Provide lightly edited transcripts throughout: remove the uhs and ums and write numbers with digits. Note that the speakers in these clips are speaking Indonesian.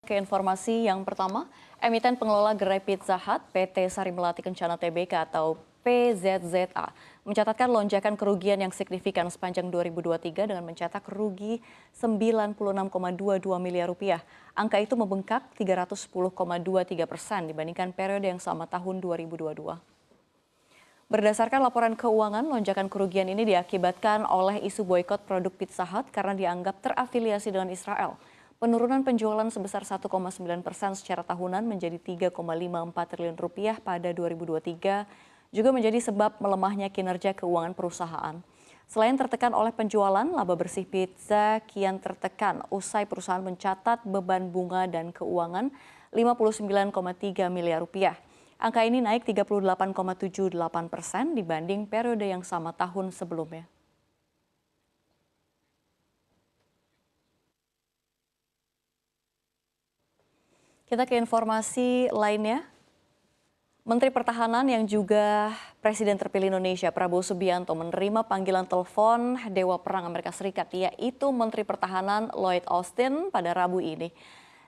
Ke informasi yang pertama, emiten pengelola gerai Pizza Hut PT Sari Melati Kencana Tbk atau PZZA mencatatkan lonjakan kerugian yang signifikan sepanjang 2023 dengan mencetak rugi 96,22 miliar rupiah. Angka itu membengkak 310,23% dibandingkan periode yang sama tahun 2022. Berdasarkan laporan keuangan, lonjakan kerugian ini diakibatkan oleh isu boikot produk Pizza Hut karena dianggap terafiliasi dengan Israel. Penurunan penjualan sebesar 1,9% secara tahunan menjadi 3,54 triliun rupiah pada 2023 juga menjadi sebab melemahnya kinerja keuangan perusahaan. Selain tertekan oleh penjualan, laba bersih pizza kian tertekan usai perusahaan mencatat beban bunga dan keuangan 59,3 miliar rupiah. Angka ini naik 38,78% dibanding periode yang sama tahun sebelumnya. Kita ke informasi lainnya. Menteri Pertahanan yang juga Presiden terpilih Indonesia Prabowo Subianto menerima panggilan telepon Dewa Perang Amerika Serikat, yaitu Menteri Pertahanan Lloyd Austin pada Rabu ini.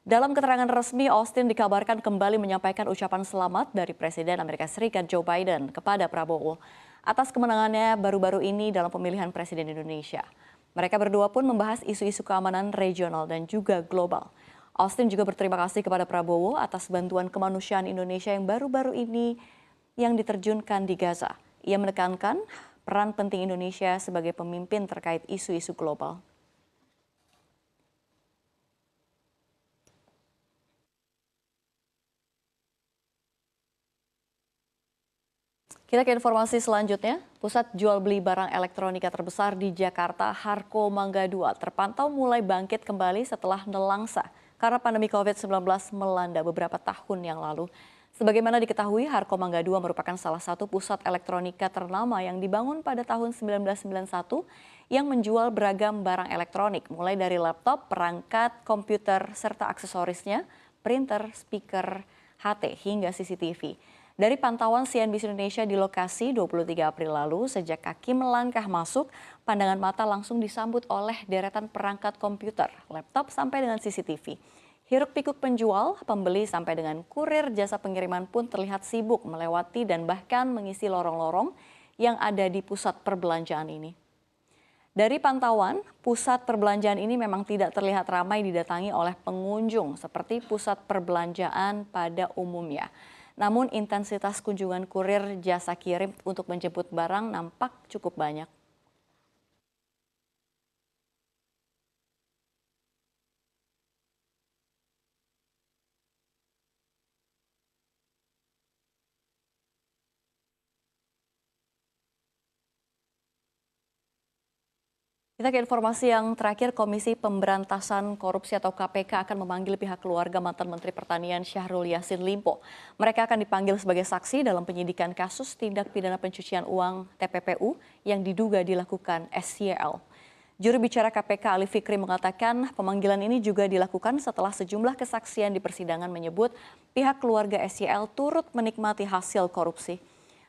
Dalam keterangan resmi, Austin dikabarkan kembali menyampaikan ucapan selamat dari Presiden Amerika Serikat Joe Biden kepada Prabowo atas kemenangannya baru-baru ini dalam pemilihan Presiden Indonesia. Mereka berdua pun membahas isu-isu keamanan regional dan juga global. Austin juga berterima kasih kepada Prabowo atas bantuan kemanusiaan Indonesia yang baru-baru ini yang diterjunkan di Gaza. Ia menekankan peran penting Indonesia sebagai pemimpin terkait isu-isu global. Kita ke informasi selanjutnya. Pusat jual beli barang elektronika terbesar di Jakarta, Harko Mangga 2, terpantau mulai bangkit kembali setelah nelangsa karena pandemi COVID-19 melanda beberapa tahun yang lalu. Sebagaimana diketahui, Harko Mangga 2 merupakan salah satu pusat elektronika ternama yang dibangun pada tahun 1991 yang menjual beragam barang elektronik, mulai dari laptop, perangkat, komputer, serta aksesorisnya, printer, speaker, HT, hingga CCTV. Dari pantauan CNBC Indonesia di lokasi 23 April lalu, sejak kaki melangkah masuk, pandangan mata langsung disambut oleh deretan perangkat komputer, laptop sampai dengan CCTV. Hiruk pikuk penjual, pembeli sampai dengan kurir jasa pengiriman pun terlihat sibuk melewati dan bahkan mengisi lorong-lorong yang ada di pusat perbelanjaan ini. Dari pantauan, pusat perbelanjaan ini memang tidak terlihat ramai didatangi oleh pengunjung seperti pusat perbelanjaan pada umumnya. Namun intensitas kunjungan kurir jasa kirim untuk menjemput barang nampak cukup banyak. Kita ke informasi yang terakhir, Komisi Pemberantasan Korupsi atau KPK akan memanggil pihak keluarga mantan Menteri Pertanian Syahrul Yassin Limpo. Mereka akan dipanggil sebagai saksi dalam penyidikan kasus tindak pidana pencucian uang TPPU yang diduga dilakukan SYL. Juru bicara KPK Ali Fikri mengatakan pemanggilan ini juga dilakukan setelah sejumlah kesaksian di persidangan menyebut pihak keluarga SYL turut menikmati hasil korupsi.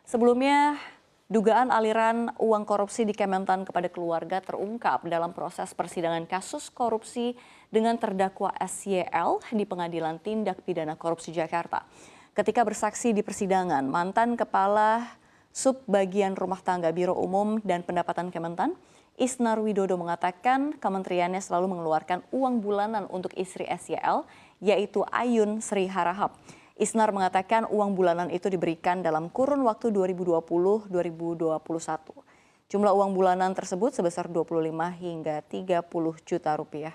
Sebelumnya, dugaan aliran uang korupsi di Kementan kepada keluarga terungkap dalam proses persidangan kasus korupsi dengan terdakwa SYL di Pengadilan Tindak Pidana Korupsi Jakarta. Ketika bersaksi di persidangan, mantan Kepala Subbagian Rumah Tangga Biro Umum dan Pendapatan Kementan, Isnar Widodo mengatakan kementeriannya selalu mengeluarkan uang bulanan untuk istri SYL, yaitu Ayun Sri Harahap. Isnar mengatakan uang bulanan itu diberikan dalam kurun waktu 2020-2021. Jumlah uang bulanan tersebut sebesar 25 hingga 30 juta rupiah.